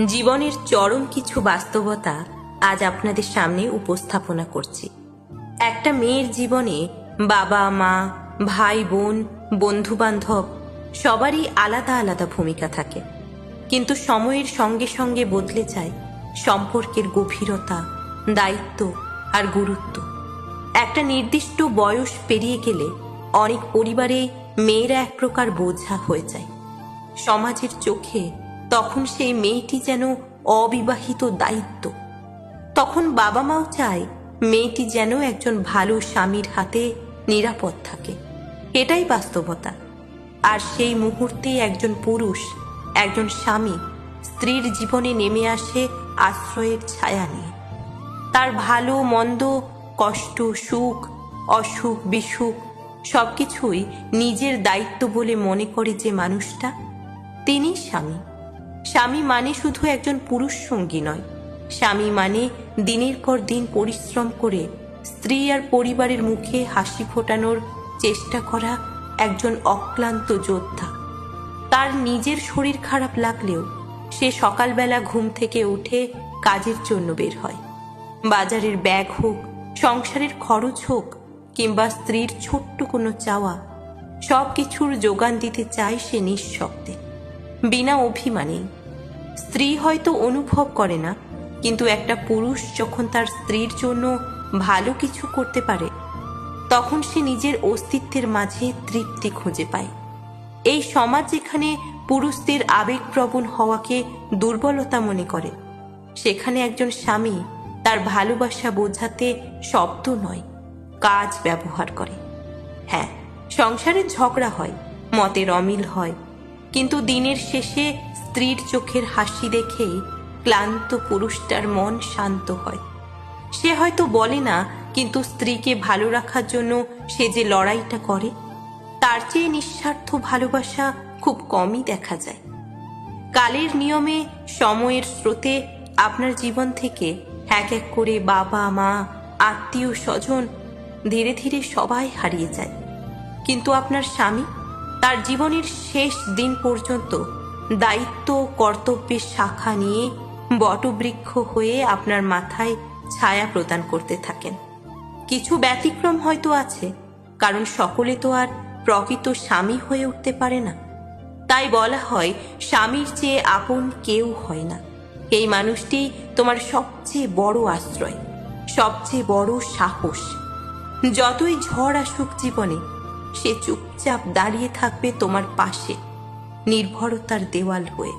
জীবনের চরম কিছু বাস্তবতা আজ আপনাদের সামনে উপস্থাপনা করছি। একটা মেয়ের জীবনে বাবা মা, ভাই বোন, বন্ধু বান্ধব সবারই আলাদা আলাদা ভূমিকা থাকে, কিন্তু সময়ের সঙ্গে সঙ্গে বদলে যায় সম্পর্কের গভীরতা, দায়িত্ব আর গুরুত্ব। একটা নির্দিষ্ট বয়স পেরিয়ে গেলে অনেক পরিবারে মেয়েরা এক প্রকার বোঝা হয়ে যায়। সমাজের চোখে তখন সেই মেয়েটি যেন অবিবাহিত দায়িত্ব। তখন বাবা মাও চায় মেয়েটি যেন একজন ভালো স্বামীর হাতে নিরাপদ থাকে। এটাই বাস্তবতা। আর সেই মুহূর্তে একজন পুরুষ, একজন স্বামী স্ত্রীর জীবনে নেমে আসে আশ্রয়ের ছায়া নিয়ে। তার ভালো মন্দ, কষ্ট সুখ, অসুখ বিসুখ সবকিছুই নিজের দায়িত্ব বলে মনে করে যে মানুষটা, তিনি স্বামী। স্বামী মানে শুধু একজন পুরুষ সঙ্গী নয়, স্বামী মানে দিনের পর দিন পরিশ্রম করে স্ত্রী আর পরিবারের মুখে হাসি ফোটানোর চেষ্টা করা একজন অক্লান্ত যোদ্ধা। তার নিজের শরীর খারাপ লাগলেও সে সকালবেলা ঘুম থেকে উঠে কাজের জন্য বের হয়। বাজারের ব্যাগ হোক, সংসারের খরচ হোক, কিংবা স্ত্রীর ছোট্ট কোনো চাওয়া, সব কিছুর যোগান দিতে চায় সে নিঃশব্দে, বিনা অভিমানে। স্ত্রী হয়তো অনুভব করে না, কিন্তু একটা পুরুষ যখন তার স্ত্রীর জন্য ভালো কিছু করতে পারে, তখন সে নিজের অস্তিত্বের মাঝে তৃপ্তি খুঁজে পায়। এই সমাজ যেখানে পুরুষদের আবেগপ্রবণ হওয়াকে দুর্বলতা মনে করে, সেখানে একজন স্বামী তার ভালোবাসা বোঝাতে শব্দ নয়, কাজ ব্যবহার করে। হ্যাঁ, সংসারে ঝগড়া হয়, মতের অমিল হয়, কিন্তু দিনের শেষে স্ত্রীর চোখের হাসি দেখেই ক্লান্ত পুরুষটার মন শান্ত হয়। সে হয়তো বলে না, কিন্তু স্ত্রীকে ভালো রাখার জন্য সে যে লড়াইটা করে, তার চেয়ে নিঃস্বার্থ ভালোবাসা খুব কমই দেখা যায়। কালের নিয়মে, সময়ের স্রোতে আপনার জীবন থেকে এক এক করে বাবা মা, আত্মীয় স্বজন ধীরে ধীরে সবাই হারিয়ে যায়। কিন্তু আপনার স্বামী তার জীবনের শেষ দিন পর্যন্ত দায়িত্ব কর্তব্যের শাখা নিয়ে বটবৃক্ষ হয়ে আপনার মাথায় ছায়া প্রদান করতে থাকেন। কিছু ব্যতিক্রম হয়তো আছে, কারণ সকলে তো আর প্রকৃত স্বামী হয়ে উঠতে পারে না। তাই বলা হয়, স্বামীর চেয়ে আপন কেউ হয় না। এই মানুষটি তোমার সবচেয়ে বড় আশ্রয়, সবচেয়ে বড় সাহস। যতই ঝড় আসুক জীবনে, সে চুপচাপ দাঁড়িয়ে থাকবে তোমার পাশে, নির্ভরতার দেওয়াল হয়ে।